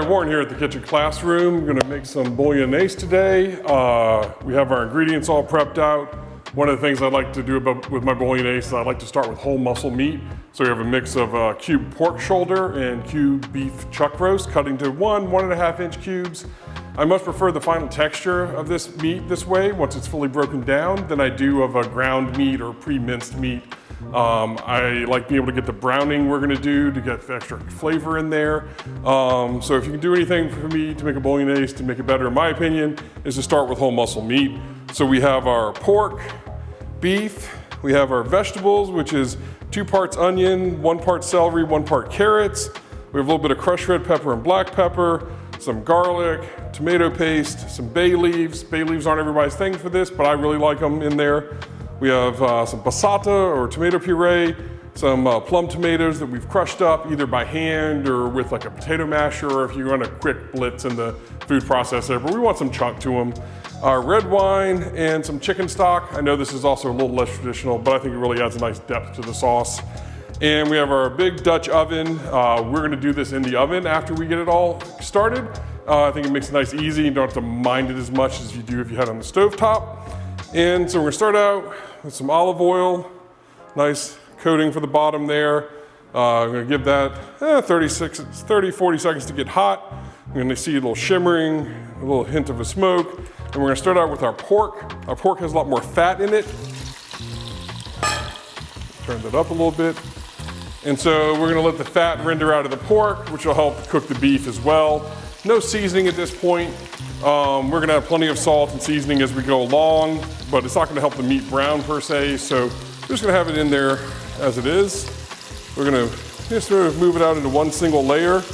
Warren here at the Kitchen Classroom. We're gonna make some bolognese today. We have our ingredients all prepped out. One of the things I like to do with my bolognese is I like to start with whole muscle meat. So we have a mix of cubed pork shoulder and cubed beef chuck roast, cut into 1.5 inch cubes. I much prefer the final texture of this meat this way, once it's fully broken down, than I do of a ground meat or pre-minced meat. I like being able to get the browning we're gonna do to get the extra flavor in there. So if you can do anything for me to make a bolognese to make it better, in my opinion, is to start with whole muscle meat. So we have our pork, beef, we have our vegetables, which is 2 parts onion, 1 part celery, 1 part carrots. We have a little bit of crushed red pepper and black pepper, some garlic, tomato paste, some bay leaves. Bay leaves aren't everybody's thing for this, but I really like them in there. We have some passata or tomato puree, some plum tomatoes that we've crushed up either by hand or with like a potato masher, or if you run a quick blitz in the food processor, but we want some chunk to them. Our red wine and some chicken stock. I know this is also a little less traditional, but I think it really adds a nice depth to the sauce. And we have our big Dutch oven. We're gonna do this in the oven after we get it all started. I think it makes it nice easy. You don't have to mind it as much as you do if you had it on the stovetop. And so we're gonna start out with some olive oil, nice coating for the bottom there. I'm gonna give that 30, 40 seconds to get hot. You're gonna see a little shimmering, a little hint of a smoke. And we're gonna start out with our pork. Our pork has a lot more fat in it. Turn that up a little bit. And so we're gonna let the fat render out of the pork, which will help cook the beef as well. No seasoning at this point. We're gonna have plenty of salt and seasoning as we go along, but it's not gonna help the meat brown per se, so we're just gonna have it in there as it is. We're gonna just sort of move it out into one single layer,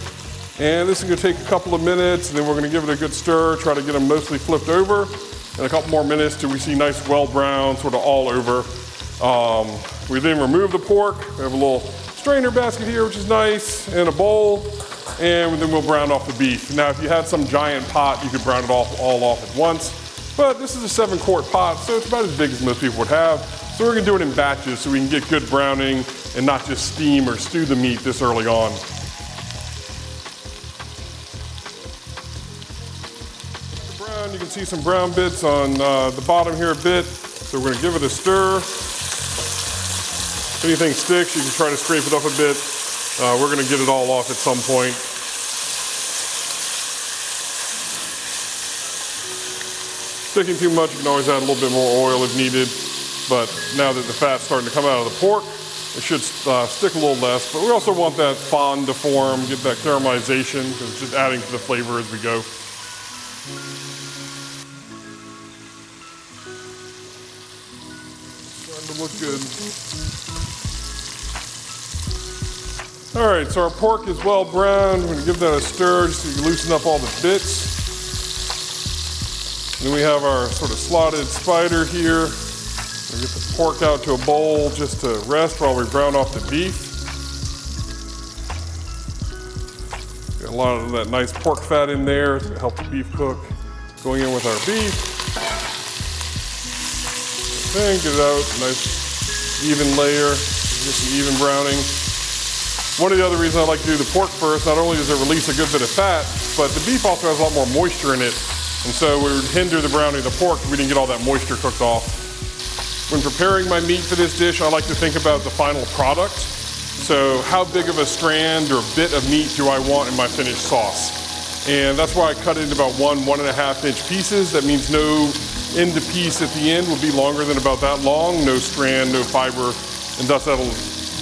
and this is gonna take a couple of minutes, and then we're gonna give it a good stir, try to get them mostly flipped over, and a couple more minutes till we see nice well brown sort of all over. We then remove the pork. We have a little strainer basket here, which is nice, and a bowl. And then we'll brown off the beef. Now, if you had some giant pot, you could brown it all off at once. But this is a 7-quart pot, so it's about as big as most people would have. So we're gonna do it in batches so we can get good browning and not just steam or stew the meat this early on. Brown, you can see some brown bits on the bottom here a bit. So we're gonna give it a stir. If anything sticks, you can try to scrape it up a bit. We're gonna get it all off at some point. Sticking too much, you can always add a little bit more oil if needed. But now that the fat's starting to come out of the pork, it should stick a little less. But we also want that fond to form, get that caramelization, because it's just adding to the flavor as we go. Starting to look good. All right, so our pork is well browned. We're gonna give that a stir just so you can loosen up all the bits. Then we have our sort of slotted spider here. We'll get the pork out to a bowl just to rest while we brown off the beef. Got a lot of that nice pork fat in there. It's gonna help the beef cook. Going in with our beef. Then get it out, nice even layer, get some even browning. One of the other reasons I like to do the pork first, not only does it release a good bit of fat, but the beef also has a lot more moisture in it. And so we would hinder the browning of the pork if we didn't get all that moisture cooked off. When preparing my meat for this dish, I like to think about the final product. So how big of a strand or bit of meat do I want in my finished sauce? And that's why I cut it into about 1.5 inch pieces. That means no end to piece at the end will be longer than about that long, no strand, no fiber, and thus that'll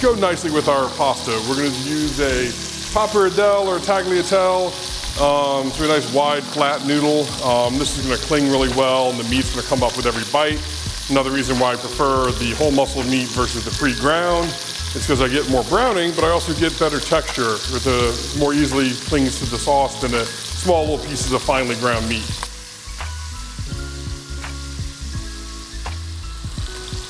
go nicely with our pasta. We're gonna use a pappardelle or tagliatelle. It's a nice wide flat noodle. This is gonna cling really well and the meat's gonna come up with every bite. Another reason why I prefer the whole muscle meat versus the pre-ground is because I get more browning, but I also get better texture with the more easily clings to the sauce than a small little pieces of finely ground meat.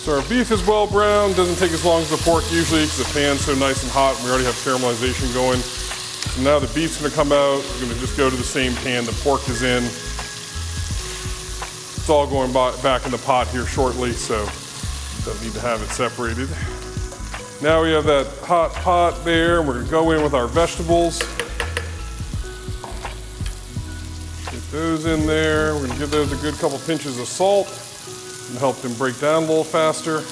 So our beef is well browned, doesn't take as long as the pork usually because the pan's so nice and hot and we already have caramelization going. So now the beef's gonna come out, we're gonna just go to the same pan the pork is in. It's all going back in the pot here shortly, so don't need to have it separated. Now we have that hot pot there, and we're gonna go in with our vegetables. those in there. We're gonna give those a good couple pinches of salt and help them break down a little faster.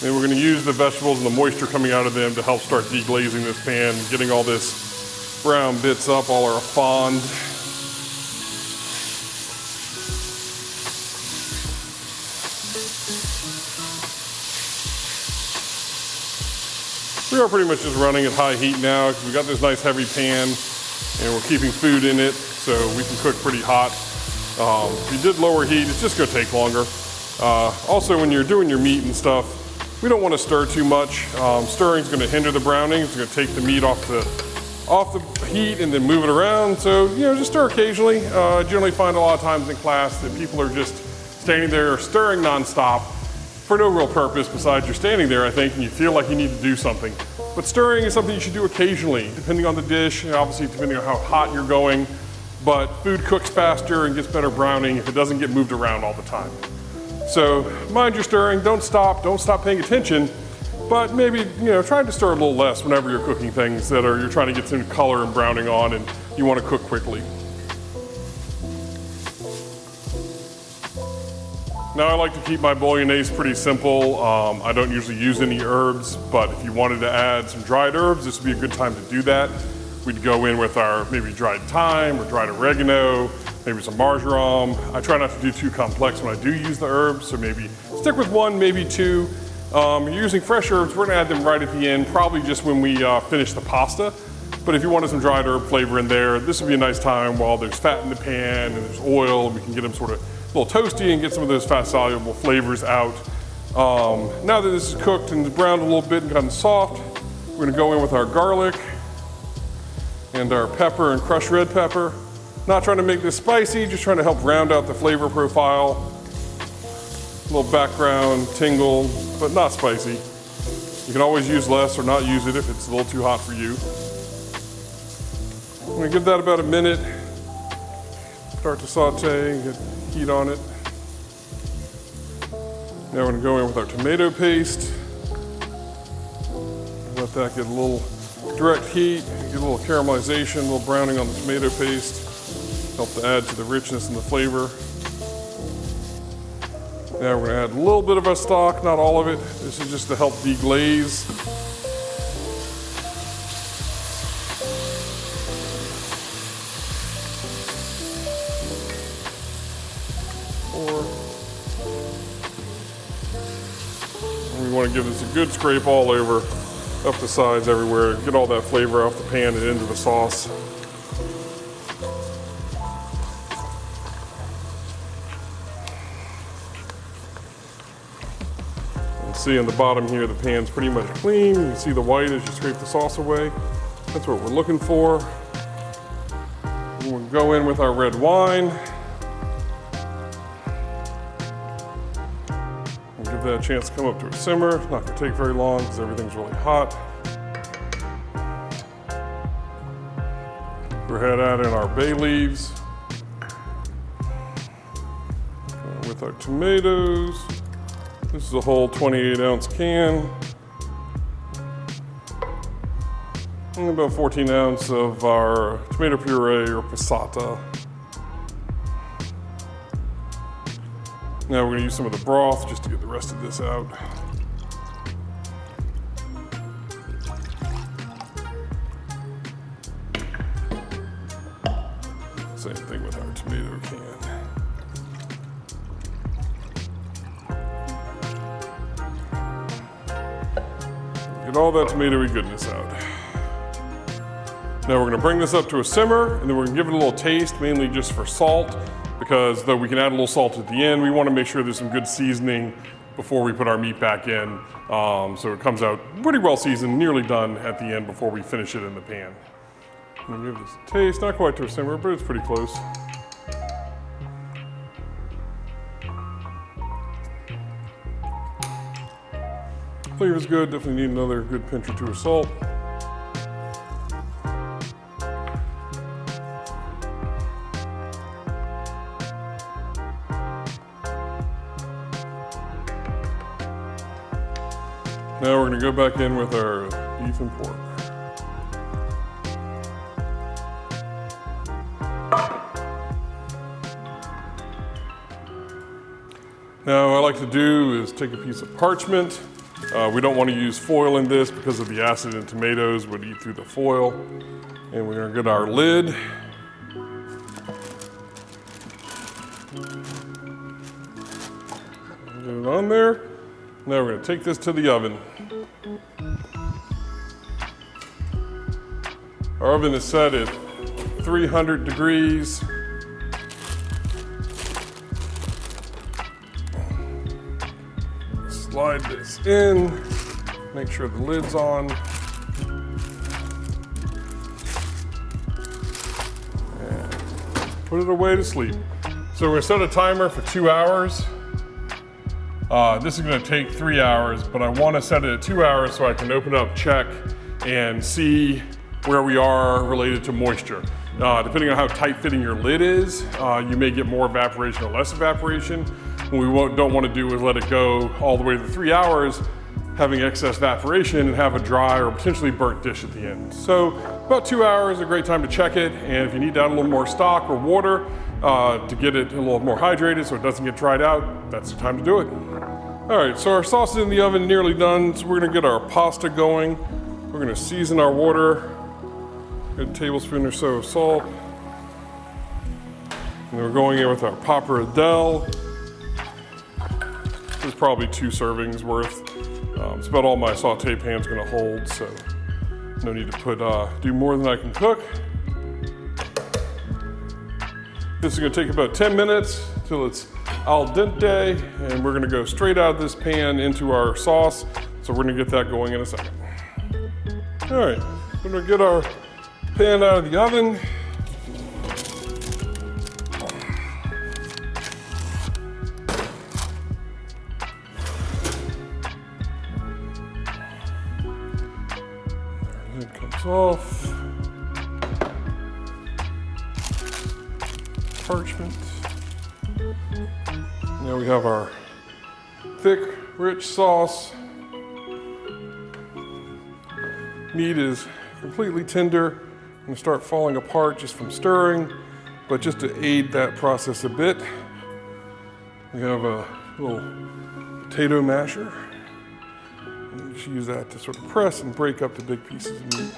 And we're going to use the vegetables and the moisture coming out of them to help start deglazing this pan, getting all this brown bits up, all our fond. We are pretty much just running at high heat now because we got this nice heavy pan and we're keeping food in it so we can cook pretty hot. If you did lower heat, it's just going to take longer. Also, when you're doing your meat and stuff, we don't want to stir too much. Stirring is going to hinder the browning. It's going to take the meat off the heat and then move it around. So, just stir occasionally. I generally find a lot of times in class that people are just standing there stirring nonstop for no real purpose besides you're standing there, I think, and you feel like you need to do something. But stirring is something you should do occasionally, depending on the dish, and obviously depending on how hot you're going. But food cooks faster and gets better browning if it doesn't get moved around all the time. So mind your stirring, don't stop paying attention, but maybe, try to stir a little less whenever you're cooking things that you're trying to get some color and browning on and you want to cook quickly. Now I like to keep my bolognese pretty simple. I don't usually use any herbs, but if you wanted to add some dried herbs, this would be a good time to do that. We'd go in with our maybe dried thyme or dried oregano, maybe some marjoram. I try not to do too complex when I do use the herbs, so maybe stick with one, maybe two. You're using fresh herbs, we're gonna add them right at the end, probably just when we finish the pasta. But if you wanted some dried herb flavor in there, this would be a nice time while there's fat in the pan and there's oil, and we can get them sort of a little toasty and get some of those fat-soluble flavors out. Now that this is cooked and browned a little bit and gotten soft, we're gonna go in with our garlic and our pepper and crushed red pepper. Not trying to make this spicy, just trying to help round out the flavor profile. A little background tingle, but not spicy. You can always use less or not use it if it's a little too hot for you. I'm gonna give that about a minute. Start to saute and get heat on it. Now we're gonna go in with our tomato paste. Let that get a little direct heat, get a little caramelization, a little browning on the tomato paste. Help to add to the richness and the flavor. Now we're gonna add a little bit of our stock, not all of it. This is just to help deglaze. And we want to give this a good scrape all over, up the sides everywhere, get all that flavor off the pan and into the sauce. See on the bottom here, the pan's pretty much clean. You can see the white as you scrape the sauce away. That's what we're looking for. We'll go in with our red wine. We'll give that a chance to come up to a simmer. It's not gonna take very long because everything's really hot. Go ahead, add in our bay leaves. With our tomatoes. This is a whole 28-ounce can. And about 14 ounces of our tomato puree or passata. Now we're gonna use some of the broth just to get the rest of this out. Same thing with our tomato can. Get all that tomatoey goodness out. Now we're gonna bring this up to a simmer and then we're gonna give it a little taste, mainly just for salt, because though we can add a little salt at the end, we wanna make sure there's some good seasoning before we put our meat back in. So it comes out pretty well seasoned, nearly done at the end before we finish it in the pan. I'm gonna give this a taste, not quite to a simmer, but it's pretty close. Flavor's good, definitely need another good pinch or two of salt. Now we're gonna go back in with our beef and pork. Now what I like to do is take a piece of parchment. We don't want to use foil in this because of the acid in tomatoes would eat through the foil. And we're going to get our lid. Get it on there. Now we're going to take this to the oven. Our oven is set at 300 degrees. Slide this in, make sure the lid's on. And put it away to sleep. So we're gonna set a timer for 2 hours. This is gonna take 3 hours, but I wanna set it at 2 hours so I can open up, check, and see where we are related to moisture. Depending on how tight fitting your lid is, you may get more evaporation or less evaporation. What we don't want to do is let it go all the way to the 3 hours, having excess evaporation and have a dry or potentially burnt dish at the end. So about 2 hours is a great time to check it. And if you need to add a little more stock or water to get it a little more hydrated so it doesn't get dried out, that's the time to do it. All right, so our sauce is in the oven, nearly done. So we're gonna get our pasta going. We're gonna season our water. A tablespoon or so of salt. And then we're going in with our pappardelle. This is probably 2 servings worth. It's about all my saute pan's gonna hold, so no need to do more than I can cook. This is gonna take about 10 minutes till it's al dente, and we're gonna go straight out of this pan into our sauce. So we're gonna get that going in a second. All right, we're gonna get our pan out of the oven. Our lid comes off. Parchment. Now we have our thick, rich sauce. Meat is completely tender. And start falling apart just from stirring, but just to aid that process a bit, we have a little potato masher. And you just use that to sort of press and break up the big pieces of meat.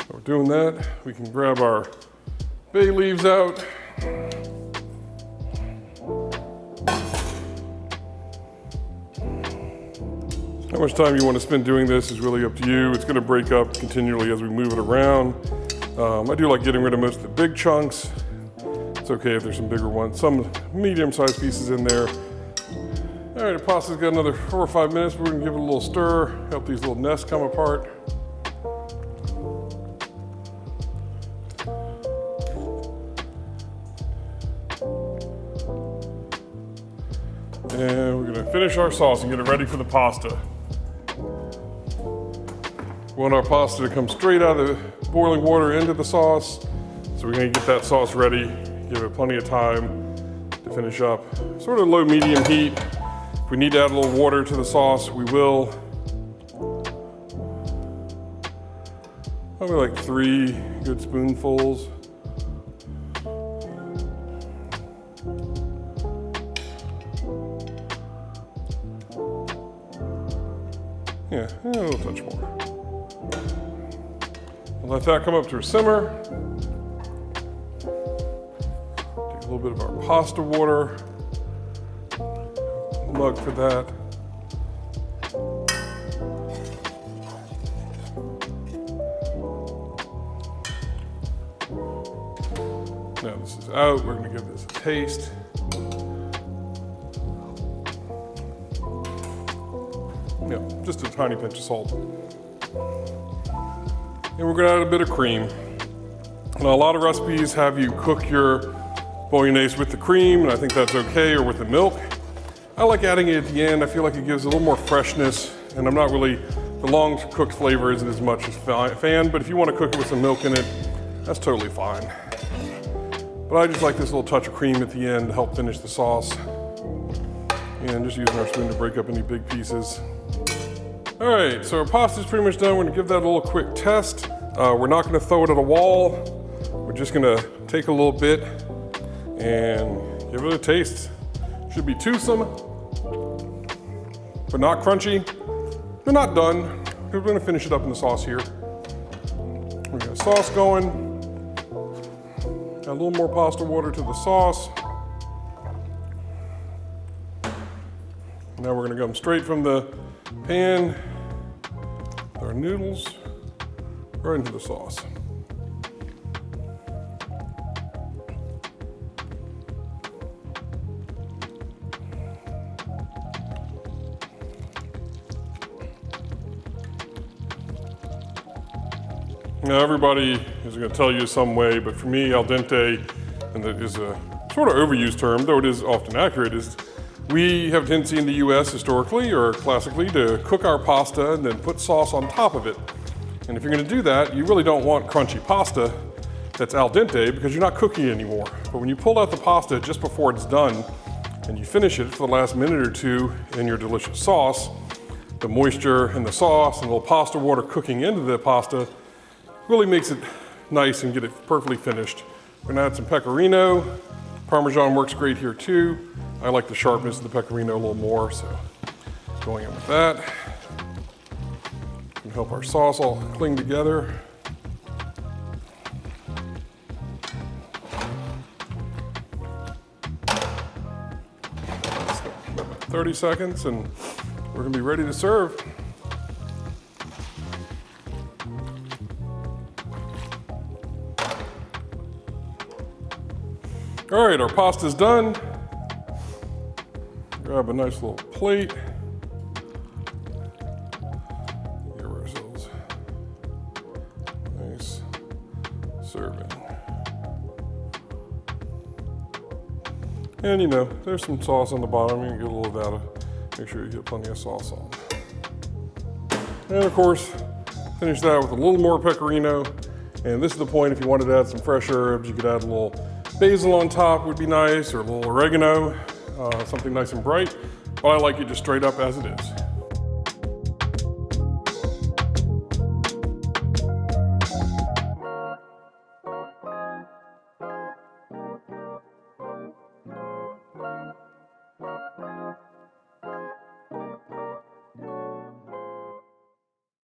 While we're doing that, we can grab our bay leaves out. How much time you want to spend doing this is really up to you. It's going to break up continually as we move it around. I do like getting rid of most of the big chunks. It's okay if there's some bigger ones, some medium-sized pieces in there. All right, the pasta's got another 4 or 5 minutes. We're going to give it a little stir, help these little nests come apart. And we're going to finish our sauce and get it ready for the pasta. We want our pasta to come straight out of the boiling water into the sauce. So we're gonna get that sauce ready, give it plenty of time to finish up. Sort of low, medium heat. If we need to add a little water to the sauce, we will. Probably like 3 good spoonfuls. Yeah, a little touch more. We'll let that come up to a simmer. Take a little bit of our pasta water. Mug for that. Now this is out, we're gonna give this a taste. Yeah, just a tiny pinch of salt. And we're gonna add a bit of cream. Now, a lot of recipes have you cook your bolognese with the cream, and I think that's okay, or with the milk. I like adding it at the end. I feel like it gives a little more freshness, and I'm not really, the long cooked flavor isn't as much as a fan, but if you want to cook it with some milk in it, that's totally fine. But I just like this little touch of cream at the end to help finish the sauce. And just using our spoon to break up any big pieces. All right, so our pasta's pretty much done. We're gonna give that a little quick test. We're not gonna throw it at a wall. We're just gonna take a little bit and give it a taste. Should be toothsome, but not crunchy. We're not done. We're gonna finish it up in the sauce here. We got sauce going. Add a little more pasta water to the sauce. Now we're gonna come straight from the pan with our noodles right into the sauce. Now everybody is going to tell you some way, but for me, al dente, and that is a sort of overused term, though it is often accurate, is we have a tendency in the US historically or classically to cook our pasta and then put sauce on top of it. And if you're going to do that, you really don't want crunchy pasta that's al dente because you're not cooking it anymore. But when you pull out the pasta just before it's done and you finish it for the last minute or two in your delicious sauce, the moisture in the sauce and a little pasta water cooking into the pasta really makes it nice and get it perfectly finished. We're gonna add some pecorino. Parmesan works great here too. I like the sharpness of the pecorino a little more, so going in with that. Can help our sauce all cling together. About 30 seconds and we're gonna be ready to serve. All right, our pasta's done. Grab a nice little plate. Give ourselves a nice serving. And you know, there's some sauce on the bottom. You can get a little of that. Make sure you get plenty of sauce on. And of course, finish that with a little more pecorino. And this is the point, if you wanted to add some fresh herbs, you could add a little basil on top would be nice, or a little oregano, something nice and bright. But I like it just straight up as it is.